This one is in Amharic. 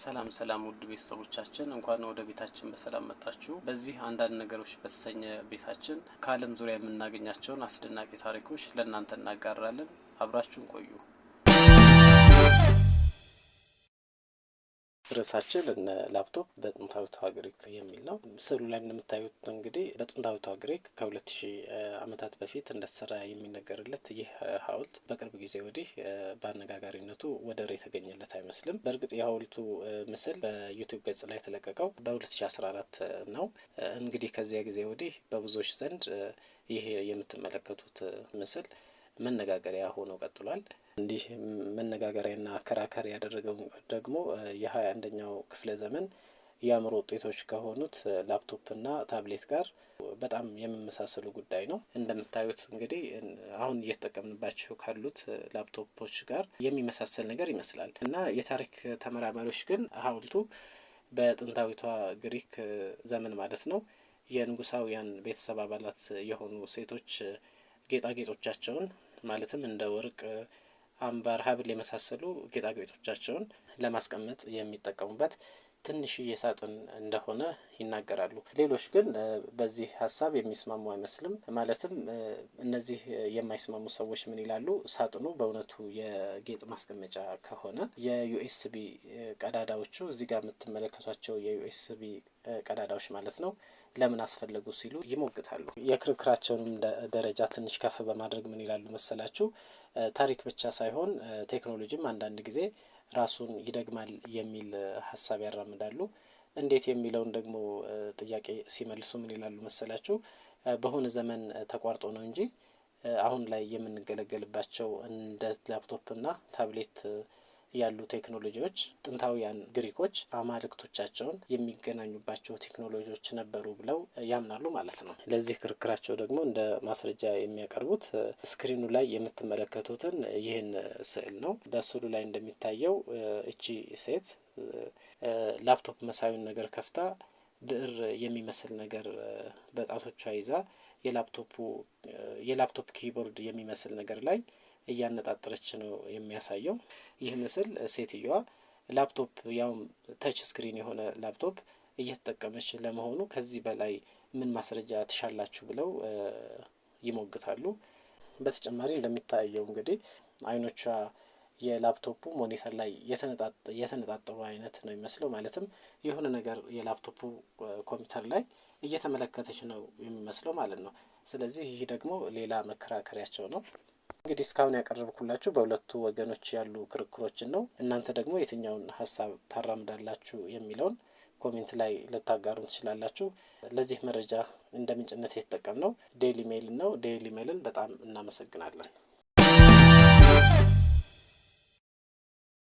ሰላም ውድ ቤተሰቦቻችን እንኳን ወደ ቤታችን በሰላም መጣችሁ። በዚህ አንዳንድ ነገሮች በተሰኘ ቤታችን ከዓለም ዙሪያ የምናገኛቸውን አስደናቂ ታሪኮች ለእናንተ እናጋራለን። አብራችሁን ቆዩ። ርዕሳችን እነ ላፕቶፕ በጥንታዊቷ ግሪክ የሚል ነው። ምስሉ ላይ እንደምታዩት እንግዲህ በጥንታዊቷ ግሪክ ከ2000 ዓመታት በፊት እንደተሰራ የሚነገርለት ይህ ሐውልት በቅርብ ጊዜ ወዲህ በአነጋጋሪነቱ ወደር የተገኘለት አይመስልም። በእርግጥ የሐውልቱ ምስል በዩቲዩብ ገጽ ላይ የተለቀቀው በ2014 ነው። እንግዲህ ከዚያ ጊዜ ወዲህ በብዙዎች ዘንድ ይህ የምትመለከቱት ምስል መነጋገሪያ ሆኖ ቀጥሏል። እንዲህ መነጋገሪያና አከራካሪ ያደረገው ደግሞ የ21ኛው ክፍለ ዘመን የአእምሮ ውጤቶች ከሆኑት ላፕቶፕና ታብሌት ጋር በጣም የሚመሳሰሉ ጉዳይ ነው። እንደምታዩት እንግዲህ አሁን እየተጠቀምንባቸው ካሉት ላፕቶፖች ጋር የሚመሳሰል ነገር ይመስላል እና የታሪክ ተመራማሪዎች ግን ሐውልቱ በጥንታዊቷ ግሪክ ዘመን ማለት ነው የንጉሳውያን ቤተሰብ አባላት የሆኑ ሴቶች ጌጣጌጦቻቸውን ማለትም እንደ ወርቅ፣ አምባር፣ ሀብል የመሳሰሉ ጌጣጌጦቻቸውን ለማስቀመጥ የሚጠቀሙበት ትንሽዬ ሳጥን እንደሆነ ይናገራሉ። ሌሎች ግን በዚህ ሀሳብ የሚስማሙ አይመስልም። ማለትም እነዚህ የማይስማሙ ሰዎች ምን ይላሉ? ሳጥኑ በእውነቱ የጌጥ ማስቀመጫ ከሆነ የዩኤስቢ ቀዳዳዎቹ እዚህ ጋር የምትመለከቷቸው የዩኤስቢ ቀዳዳዎች ማለት ነው ለምን አስፈለጉ ሲሉ ይሞግታሉ። የክርክራቸውንም ደረጃ ትንሽ ከፍ በማድረግ ምን ይላሉ መሰላችሁ? ታሪክ ብቻ ሳይሆን ቴክኖሎጂም አንዳንድ ጊዜ ራሱን ይደግማል የሚል ሀሳብ ያራምዳሉ። እንዴት የሚለውን ደግሞ ጥያቄ ሲመልሱ ምን ይላሉ መሰላችሁ? በሆነ ዘመን ተቋርጦ ነው እንጂ አሁን ላይ የምንገለገልባቸው እንደ ላፕቶፕና ታብሌት ያሉ ቴክኖሎጂዎች ጥንታውያን ግሪኮች አማልክቶቻቸውን የሚገናኙባቸው ቴክኖሎጂዎች ነበሩ ብለው ያምናሉ ማለት ነው። ለዚህ ክርክራቸው ደግሞ እንደ ማስረጃ የሚያቀርቡት ስክሪኑ ላይ የምትመለከቱትን ይህን ስዕል ነው። በስዕሉ ላይ እንደሚታየው እቺ ሴት ላፕቶፕ መሳዩን ነገር ከፍታ ብዕር የሚመስል ነገር በጣቶቿ ይዛ የላፕቶፕ ኪቦርድ የሚመስል ነገር ላይ እያነጣጠረች ነው የሚያሳየው። ይህ ምስል ሴትዮዋ ላፕቶፕ ያውም ተች ስክሪን የሆነ ላፕቶፕ እየተጠቀመች ለመሆኑ ከዚህ በላይ ምን ማስረጃ ትሻላችሁ ብለው ይሞግታሉ። በተጨማሪ እንደሚታየው እንግዲህ አይኖቿ የላፕቶፑ ሞኒተር ላይ የተነጣጠሩ አይነት ነው የሚመስለው። ማለትም የሆነ ነገር የላፕቶፑ ኮምፒውተር ላይ እየተመለከተች ነው የሚመስለው ማለት ነው። ስለዚህ ይህ ደግሞ ሌላ መከራከሪያቸው ነው። እንግዲህ እስካሁን ያቀረብኩላችሁ በሁለቱ ወገኖች ያሉ ክርክሮችን ነው። እናንተ ደግሞ የትኛውን ሀሳብ ታራምዳላችሁ የሚለውን ኮሜንት ላይ ልታጋሩን ትችላላችሁ። ለዚህ መረጃ እንደ ምንጭነት የተጠቀምነው ዴይሊ ሜል ነው። ዴይሊ ሜልን በጣም እናመሰግናለን።